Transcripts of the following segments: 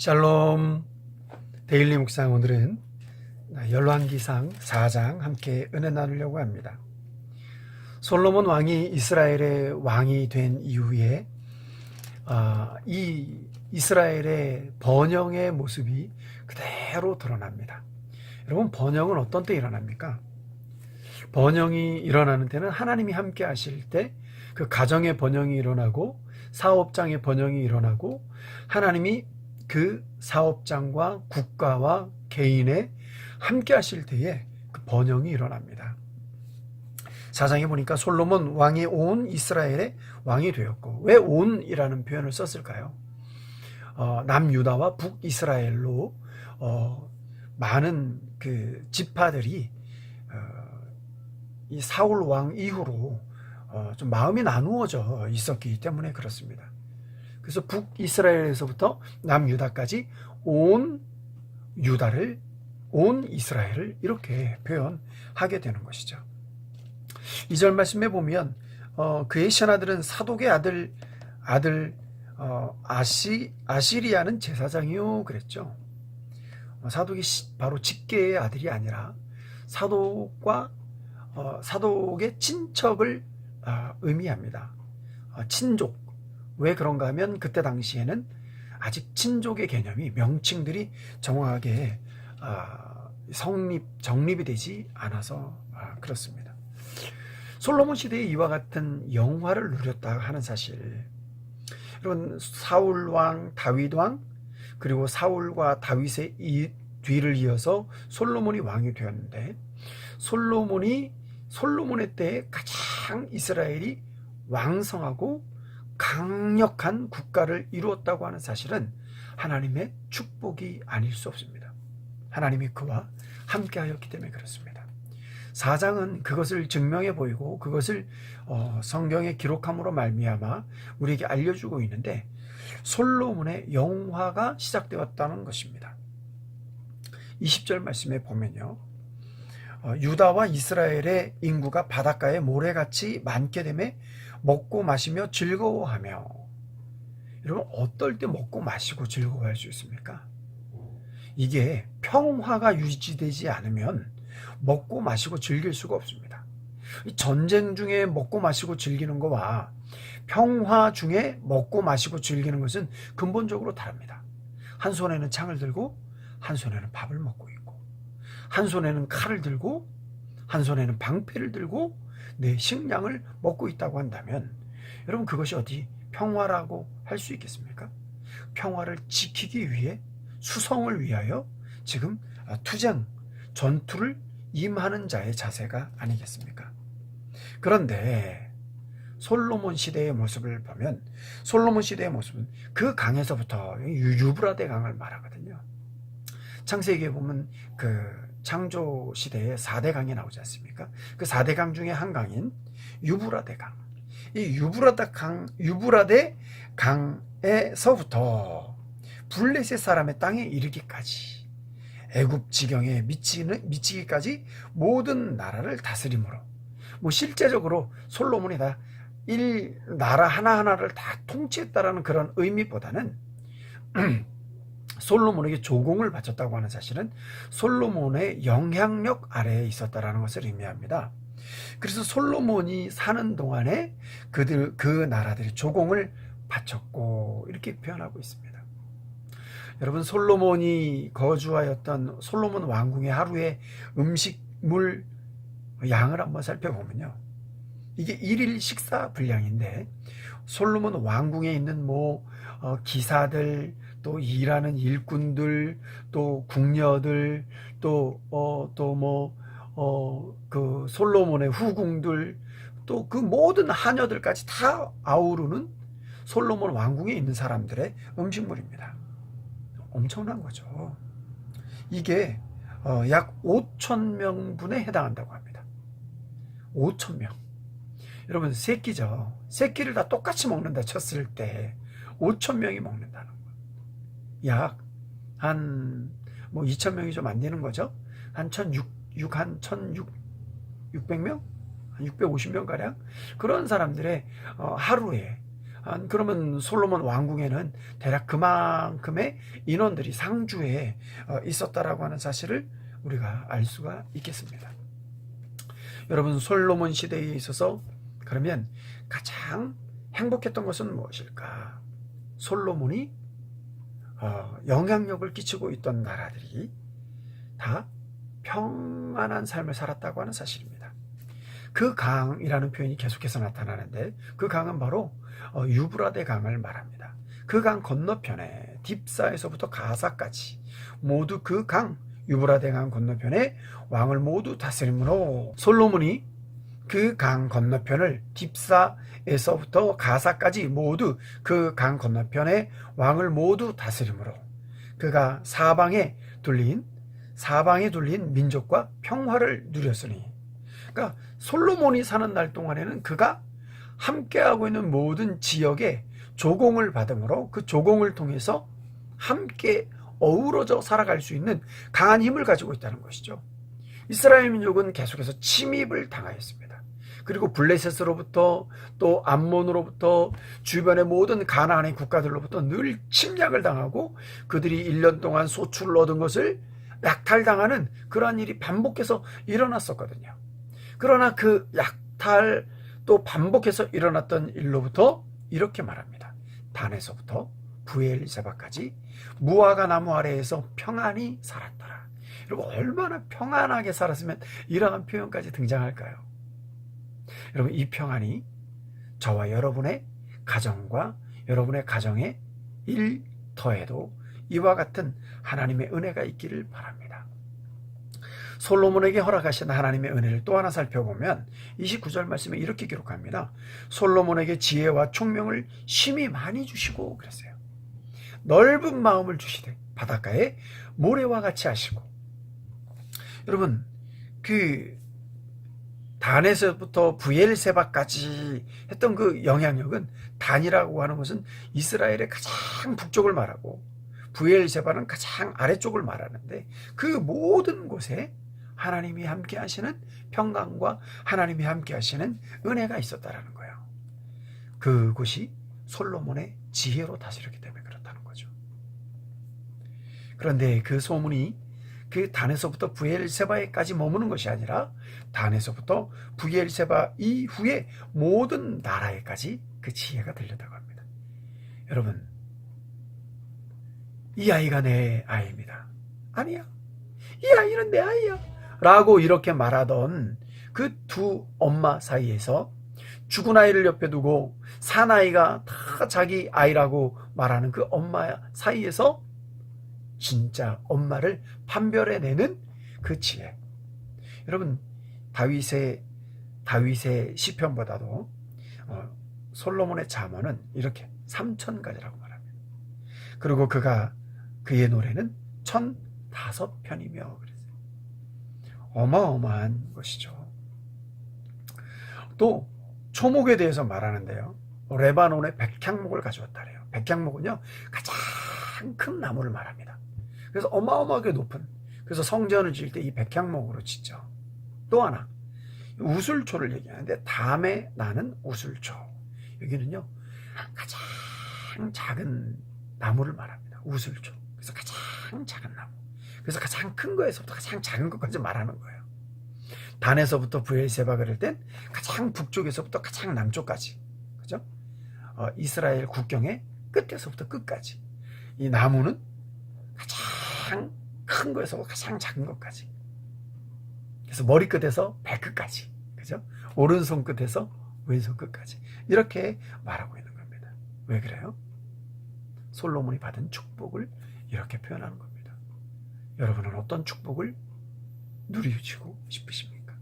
샬롬. 데일리 묵상, 오늘은 열왕기상 4장 함께 은혜 나누려고 합니다. 솔로몬 왕이 이스라엘의 왕이 된 이후에 이 이스라엘의 번영의 모습이 그대로 드러납니다. 여러분, 번영은 어떤 때 일어납니까? 번영이 일어나는 때는 하나님이 함께 하실 때 그 가정의 번영이 일어나고 사업장의 번영이 일어나고 하나님이 그 사업장과 국가와 개인의 함께 하실 때에 그 번영이 일어납니다. 사장에 보니까 솔로몬 왕이 온 이스라엘의 왕이 되었고, 왜 온이라는 표현을 썼을까요? 남유다와 북이스라엘로 많은 그 지파들이 이 사울 왕 이후로 좀 마음이 나누어져 있었기 때문에 그렇습니다. 그래서 북이스라엘에서부터 남유다까지 온 유다를, 온 이스라엘을 이렇게 표현하게 되는 것이죠. 2절 말씀에 보면 그의 신하들은 사독의 아들 아시리아는 제사장이요 그랬죠. 사독이 바로 직계의 아들이 아니라 사독의 친척을 의미합니다. 친족. 왜 그런가 하면 그때 당시에는 아직 친족의 개념이, 명칭들이 정확하게 정립이 되지 않아서 그렇습니다. 솔로몬 시대에 이와 같은 영화를 누렸다 하는 사실, 여러분, 사울왕, 다윗왕, 그리고 사울과 다윗의 뒤를 이어서 솔로몬이 왕이 되었는데, 솔로몬의 때에 가장 이스라엘이 왕성하고 강력한 국가를 이루었다고 하는 사실은 하나님의 축복이 아닐 수 없습니다. 하나님이 그와 함께 하였기 때문에 그렇습니다. 4장은 그것을 증명해 보이고 그것을 성경에 기록함으로 말미암아 우리에게 알려주고 있는데, 솔로몬의 영화가 시작되었다는 것입니다. 20절 말씀에 보면요, 유다와 이스라엘의 인구가 바닷가에 모래같이 많게 되매 먹고 마시며 즐거워하며. 여러분, 어떨 때 먹고 마시고 즐거워할 수 있습니까? 이게 평화가 유지되지 않으면 먹고 마시고 즐길 수가 없습니다. 전쟁 중에 먹고 마시고 즐기는 거와 평화 중에 먹고 마시고 즐기는 것은 근본적으로 다릅니다. 한 손에는 창을 들고 한 손에는 밥을 먹고 있고, 한 손에는 칼을 들고 한 손에는 방패를 들고 내 식량을 먹고 있다고 한다면, 여러분, 그것이 어디 평화라고 할 수 있겠습니까? 평화를 지키기 위해, 수성을 위하여 지금 투쟁, 전투를 임하는 자의 자세가 아니겠습니까? 그런데 솔로몬 시대의 모습을 보면, 솔로몬 시대의 모습은 그 강에서부터 유브라데 강을 말하거든요. 창세기에 보면 그 창조 시대에 4대 강이 나오지 않습니까? 그 4대 강 중에 한 강인 유브라데 강. 이 유브라데 강에서부터 블레셋 사람의 땅에 이르기까지, 애굽 지경에 미치기까지 모든 나라를 다스림으로, 실제적으로 솔로몬이 다 나라 하나하나를 다 통치했다라는 그런 의미보다는 솔로몬에게 조공을 바쳤다고 하는 사실은 솔로몬의 영향력 아래에 있었다라는 것을 의미합니다. 그래서 솔로몬이 사는 동안에 그 나라들이 조공을 바쳤고, 이렇게 표현하고 있습니다. 여러분, 솔로몬이 거주하였던 솔로몬 왕궁의 하루의 음식물 양을 한번 살펴보면요, 이게 1일 식사 분량인데, 솔로몬 왕궁에 있는 기사들, 또 일하는 일꾼들, 또 궁녀들, 그 솔로몬의 후궁들, 또 그 모든 하녀들까지 다 아우르는 솔로몬 왕궁에 있는 사람들의 음식물입니다. 엄청난 거죠. 이게 약 5,000명분에 해당한다고 합니다. 5,000명. 여러분, 새끼죠. 새끼를 다 똑같이 먹는다 쳤을 때 5,000명이 먹는다는 거예요. 약 한 2,000명이 좀 안 되는 거죠. 한 1,600명? 한 650명 가량? 그런 사람들의 하루에 그러면 솔로몬 왕궁에는 대략 그만큼의 인원들이 상주에 있었다라고 하는 사실을 우리가 알 수가 있겠습니다. 여러분, 솔로몬 시대에 있어서 그러면 가장 행복했던 것은 무엇일까? 솔로몬이 영향력을 끼치고 있던 나라들이 다 평안한 삶을 살았다고 하는 사실입니다. 그 강이라는 표현이 계속해서 나타나는데 그 강은 바로 유브라데 강을 말합니다. 그 강 건너편에 딥사에서부터 가사까지 모두 그 강 유브라데 강 건너편에 왕을 모두 다스림으로 솔로몬이 그 강 건너편을 딥사에서부터 가사까지 모두 그 강 건너편에 왕을 모두 다스림으로 그가 사방에 둘린 민족과 평화를 누렸으니, 그러니까 솔로몬이 사는 날 동안에는 그가 함께하고 있는 모든 지역에 조공을 받음으로 그 조공을 통해서 함께 어우러져 살아갈 수 있는 강한 힘을 가지고 있다는 것이죠. 이스라엘 민족은 계속해서 침입을 당하였습니다. 그리고 블레셋으로부터 또 암몬으로부터 주변의 모든 가나안의 국가들로부터 늘 침략을 당하고 그들이 1년 동안 소출을 얻은 것을 약탈당하는 그러한 일이 반복해서 일어났었거든요. 그러나 그 약탈 또 반복해서 일어났던 일로부터 이렇게 말합니다. 단에서부터 부엘세바까지 무화과 나무 아래에서 평안히 살았더라. 여러분, 얼마나 평안하게 살았으면 이러한 표현까지 등장할까요? 여러분, 이 평안이 저와 여러분의 가정과 여러분의 가정의 일터에도 이와 같은 하나님의 은혜가 있기를 바랍니다. 솔로몬에게 허락하신 하나님의 은혜를 또 하나 살펴보면 29절 말씀에 이렇게 기록합니다. 솔로몬에게 지혜와 총명을 심히 많이 주시고 그랬어요. 넓은 마음을 주시되 바닷가에 모래와 같이 하시고. 여러분, 그 단에서부터 부엘세바까지 했던 그 영향력은, 단이라고 하는 것은 이스라엘의 가장 북쪽을 말하고 부엘세바는 가장 아래쪽을 말하는데 그 모든 곳에 하나님이 함께 하시는 평강과 하나님이 함께 하시는 은혜가 있었다라는 거예요. 그곳이 솔로몬의 지혜로 다스렸기 때문에 그렇다는 거죠. 그런데 그 소문이 그 단에서부터 부엘세바에까지 머무는 것이 아니라 단에서부터 부엘세바 이후에 모든 나라에까지 그 지혜가 들렸다고 합니다. 여러분, 이 아이가 내 아이입니다. 아니야, 이 아이는 내 아이야 라고 이렇게 말하던 그 두 엄마 사이에서 죽은 아이를 옆에 두고 산 아이가 다 자기 아이라고 말하는 그 엄마 사이에서 진짜 엄마를 판별해내는 그 지혜. 여러분, 다윗의 시편보다도 솔로몬의 잠언은 이렇게 3,000가지라고 말합니다. 그리고 그의 노래는 1,005편이며 그랬어요. 어마어마한 것이죠. 또 초목에 대해서 말하는데요. 레바논의 백향목을 가져왔다래요. 백향목은요, 가장 큰 나무를 말합니다. 그래서 어마어마하게 높은, 그래서 성전을 지을 때 이 백향목으로 짓죠. 또 하나, 우슬초를 얘기하는데 담에 나는 우슬초. 여기는요, 가장 작은 나무를 말합니다. 우슬초. 그래서 가장 작은 나무. 그래서 가장 큰 거에서부터 가장 작은 것까지 말하는 거예요. 단에서부터 부엘세바 그럴 땐 가장 북쪽에서부터 가장 남쪽까지, 그죠? 이스라엘 국경의 끝에서부터 끝까지 이 나무는 가장 큰 거에서 가장 작은 것까지, 그래서 머리끝에서 발끝까지, 그죠? 오른손 끝에서 왼손 끝까지 이렇게 말하고 있는 겁니다. 왜 그래요? 솔로몬이 받은 축복을 이렇게 표현하는 겁니다. 여러분은 어떤 축복을 누리시고 싶으십니까?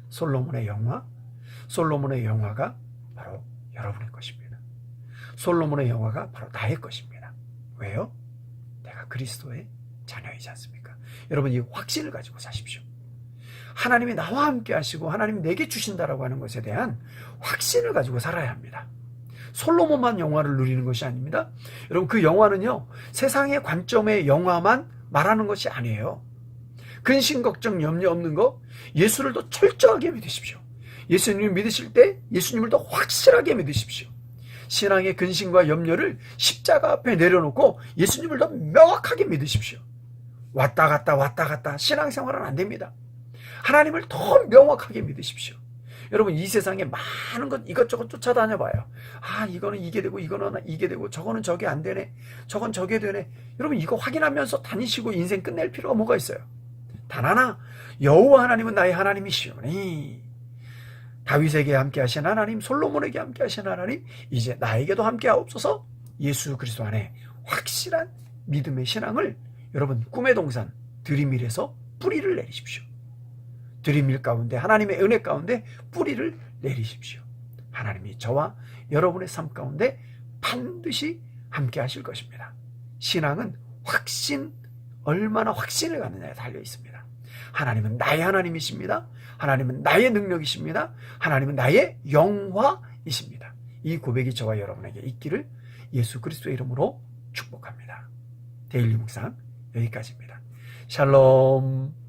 솔로몬의 영화가 바로 여러분의 것입니다. 솔로몬의 영화가 바로 나의 것입니다. 왜요? 내가 그리스도의 자녀이지 않습니까? 여러분, 이 확신을 가지고 사십시오. 하나님이 나와 함께 하시고 하나님이 내게 주신다라고 하는 것에 대한 확신을 가지고 살아야 합니다. 솔로몬만 영화를 누리는 것이 아닙니다. 여러분, 그 영화는요, 세상의 관점의 영화만 말하는 것이 아니에요. 근심 걱정 염려 없는 거, 예수를 더 철저하게 믿으십시오. 예수님을 믿으실 때 예수님을 더 확실하게 믿으십시오. 신앙의 근심과 염려를 십자가 앞에 내려놓고 예수님을 더 명확하게 믿으십시오. 왔다 갔다 신앙생활은 안 됩니다. 하나님을 더 명확하게 믿으십시오. 여러분, 이 세상에 많은 것 이것저것 쫓아다녀봐요. 아, 이거는 이게 되고 이거는 이게 되고 저거는 저게 안 되네, 저건 저게 되네. 여러분, 이거 확인하면서 다니시고 인생 끝낼 필요가 뭐가 있어요? 단 하나, 여호와 하나님은 나의 하나님이시오니. 다윗에게 함께 하신 하나님, 솔로몬에게 함께 하신 하나님, 이제 나에게도 함께 하옵소서. 예수 그리스도 안에 확실한 믿음의 신앙을 여러분, 꿈의 동산 드림힐에서 뿌리를 내리십시오. 드림힐 가운데, 하나님의 은혜 가운데 뿌리를 내리십시오. 하나님이 저와 여러분의 삶 가운데 반드시 함께 하실 것입니다. 신앙은 얼마나 확신을 갖느냐에 달려 있습니다. 하나님은 나의 하나님이십니다. 하나님은 나의 능력이십니다. 하나님은 나의 영화이십니다. 이 고백이 저와 여러분에게 있기를 예수 그리스도의 이름으로 축복합니다. 데일리 묵상 여기까지입니다. 샬롬.